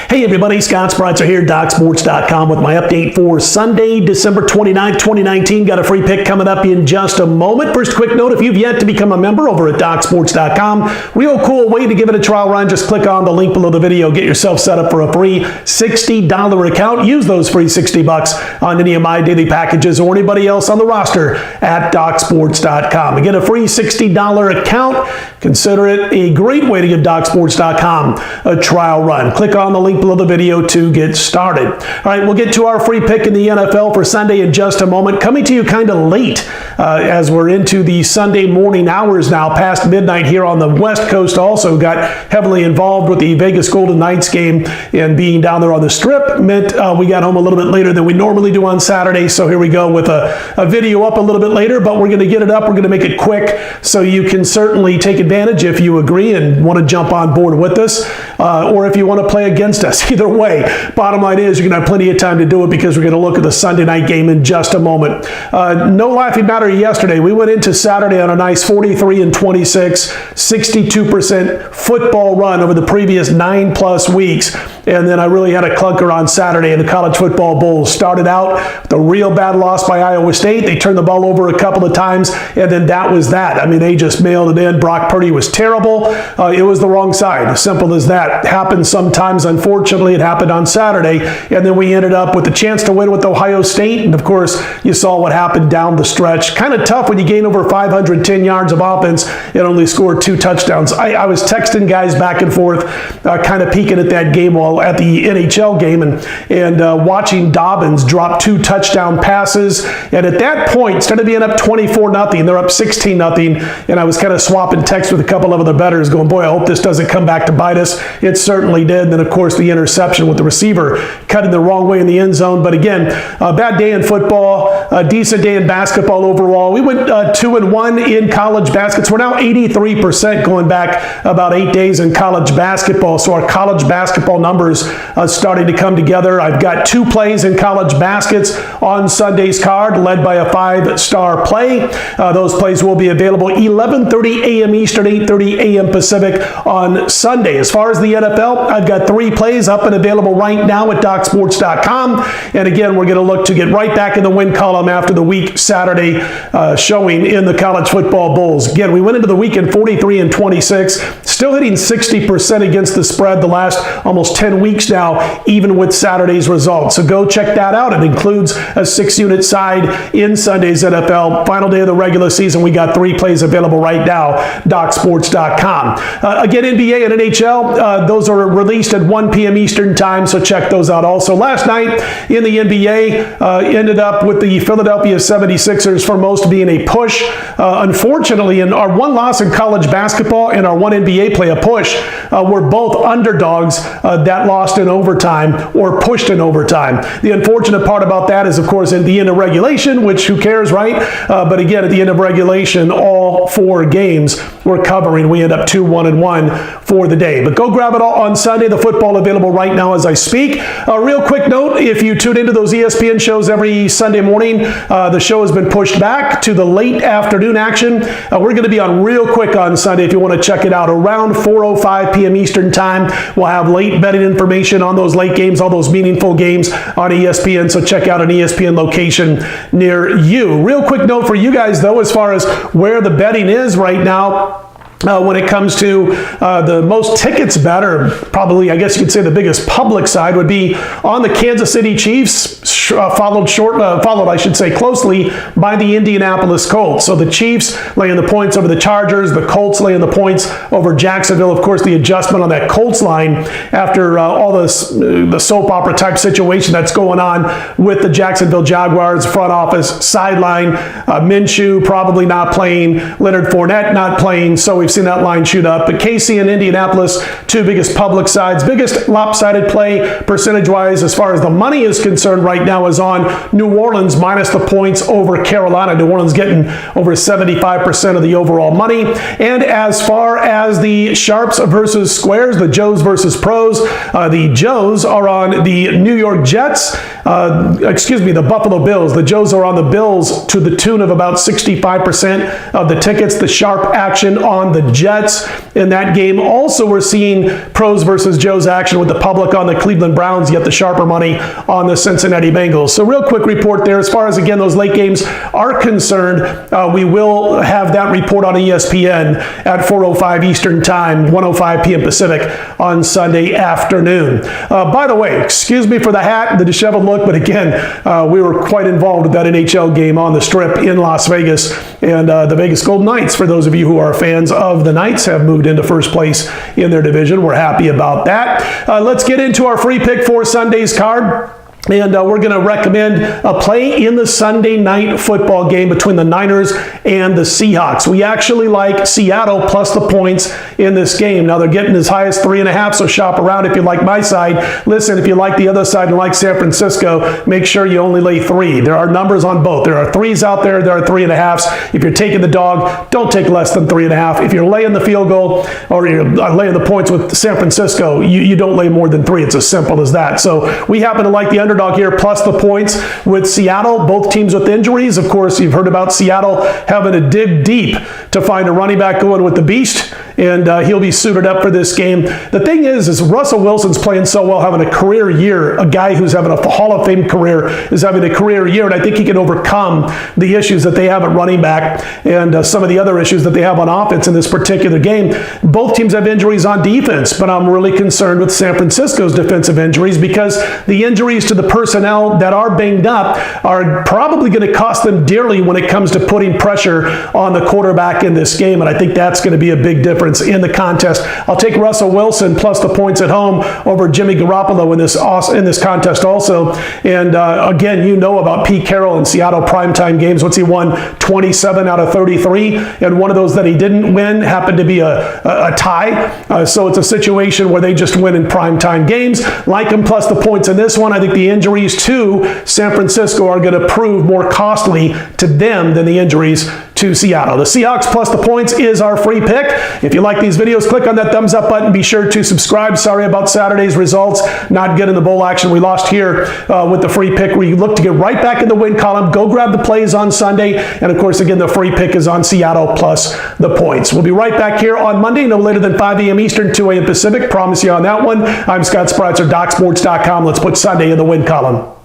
Hey everybody, Scott Spreitzer here, DocSports.com with my update for Sunday, December 29th, 2019. Got a free pick coming up in just a moment. First, quick note, if you've yet to become a member over at DocSports.com, real cool way to give it a trial run. Just click on the link below the video. Get yourself set up for a free $60 account. Use those free $60 on any of my daily packages or anybody else on the roster at DocSports.com. Again, a free $60 account. Consider it a great way to give DocSports.com a trial run. Click on the link below the video to get started. All right, we'll get to our free pick in the NFL for Sunday in just a moment. Coming to you kind of late as we're into the Sunday morning hours now, past midnight here on the West Coast. Also got heavily involved with the Vegas Golden Knights game, and being down there on the Strip meant we got home a little bit later than we normally do on Saturday. So here we go with a video up a little bit later, but we're going to get it up. We're going to make it quick so you can certainly take advantage if you agree and want to jump on board with us, or if you want to play against us. Either way, bottom line is you're going to have plenty of time to do it because we're going to look at the Sunday night game in just a moment. No laughing matter yesterday. We went into Saturday on a nice 43-26, 62% football run over the previous 9+ weeks. And then I really had a clunker on Saturday in the College Football Bowl. Started out with a real bad loss by Iowa State. They turned the ball over a couple of times, and then that was that. I mean, they just mailed it in. Brock Purdy was terrible. It was the wrong side. Simple as that. Happens sometimes. Unfortunately, it happened on Saturday. And then we ended up with a chance to win with Ohio State. And of course, you saw what happened down the stretch. Kind of tough when you gain over 510 yards of offense and only scored 2 touchdowns. I was texting guys back and forth, kind of peeking at that game while at the NHL game, and watching Dobbins drop 2 touchdown passes. And at that point, instead of being up 24-0, they're up 16-0. And I was kind of swapping texts with a couple of other bettors going, boy, I hope this doesn't come back to bite us. It certainly did. And then, of course, the interception with the receiver cutting the wrong way in the end zone. But again, a bad day in football, a decent day in basketball overall. We went 2-1 in college baskets. We're now 83% going back about 8 days in college basketball. So our college basketball numbers starting to come together. I've got 2 plays in college baskets on Sunday's card, led by a 5-star play. Those plays will be available 11:30 a.m. Eastern, 8:30 a.m. Pacific on Sunday. As far as the NFL, I've got 3 plays up and available right now at DocSports.com. And again, we're going to look to get right back in the win column after the week Saturday showing in the College Football Bowls. Again, we went into the weekend 43-26, still hitting 60% against the spread the last almost 10 weeks now, even with Saturday's results. So go check that out. It includes a 6-unit side in Sunday's NFL. Final day of the regular season. We got 3 plays available right now, DocSports.com. Again, NBA and NHL, those are released at 1 p.m. Eastern time, so check those out also. Last night in the NBA, ended up with the Philadelphia 76ers for most being a push. Unfortunately, in our 1 loss in college basketball and our 1 NBA play, a push, were both underdogs that lost in overtime or pushed in overtime. The unfortunate part about that is, of course, at the end of regulation, which who cares, right? But again, at the end of regulation, all 4 games we're covering. We end up 2-1-1 for the day. But go grab it all on Sunday. The football available right now as I speak. A real quick note, if you tune into those ESPN shows every Sunday morning, the show has been pushed back to the late afternoon action. We're going to be on real quick on Sunday if you want to check it out. Around 4:05 p.m. Eastern time, we'll have late betting information on those late games, all those meaningful games on ESPN. So check out an ESPN location near you. Real quick note for you guys, though, as far as where the betting is right now. When it comes to the most tickets bet, or probably, I guess you could say the biggest public side, would be on the Kansas City Chiefs, followed closely by the Indianapolis Colts. So the Chiefs laying the points over the Chargers, the Colts laying the points over Jacksonville. Of course, the adjustment on that Colts line after all the soap opera type situation that's going on with the Jacksonville Jaguars front office sideline. Minshew probably not playing, Leonard Fournette not playing, so we've seen that line shoot up. But KC and Indianapolis, 2 biggest public sides. Biggest lopsided play percentage-wise as far as the money is concerned right now is on New Orleans minus the points over Carolina. New Orleans getting over 75% of the overall money. And as far as the sharps versus squares, the Joes versus pros, the Joes are on the New York Jets. The Buffalo Bills. The Joes are on the Bills to the tune of about 65% of the tickets. The sharp action on the Jets. in that game. Also, we're seeing pros versus Joes action with the public on the Cleveland Browns, yet the sharper money on the Cincinnati Bengals. So real quick report there. As far as, again, those late games are concerned, we will have that report on ESPN at 4:05 Eastern Time, 1:05 p.m. Pacific on Sunday afternoon. By the way, excuse me for the hat, the disheveled look, but again, we were quite involved with that NHL game on the Strip in Las Vegas, and the Vegas Golden Knights, for those of you who are fans of the Knights, have moved into first place in their division. We're happy about that. Let's get into our free pick for Sunday's card. And we're going to recommend a play in the Sunday night football game between the Niners and the Seahawks. We actually like Seattle plus the points in this game. Now, they're getting as high as 3.5, so shop around if you like my side. Listen, if you like the other side and like San Francisco, make sure you only lay 3. There are numbers on both. There are 3s out there. There are 3.5s. If you're taking the dog, don't take less than 3.5. If you're laying the field goal or you're laying the points with San Francisco, you don't lay more than 3. It's as simple as that. So we happen to like the underdog here plus the points with Seattle, both teams with injuries. Of course, you've heard about Seattle having to dig deep to find a running back going with the beast, and he'll be suited up for this game. The thing is Russell Wilson's playing so well, having a career year. A guy who's having a Hall of Fame career is having a career year, and I think he can overcome the issues that they have at running back and some of the other issues that they have on offense in this particular game. Both teams have injuries on defense, but I'm really concerned with San Francisco's defensive injuries because the injuries to the personnel that are banged up are probably going to cost them dearly when it comes to putting pressure on the quarterback in this game, and I think that's going to be a big difference in the contest. I'll take Russell Wilson plus the points at home over Jimmy Garoppolo in this contest also. And again, you know about Pete Carroll in Seattle primetime games. What's he won? 27 out of 33, and one of those that he didn't win happened to be a tie. So it's a situation where they just win in primetime games. Like him plus the points in this one. I think the injuries to San Francisco are going to prove more costly to them than the injuries to Seattle. The Seahawks plus the points is our free pick. If you like these videos, click on that thumbs up button. Be sure to subscribe. Sorry about Saturday's results. Not good in the bowl action. We lost here with the free pick. We look to get right back in the win column. Go grab the plays on Sunday. And of course, again, the free pick is on Seattle plus the points. We'll be right back here on Monday, no later than 5 a.m. Eastern, 2 a.m. Pacific. Promise you on that one. I'm Scott Spreitzer, DocSports.com. Let's put Sunday in the win column.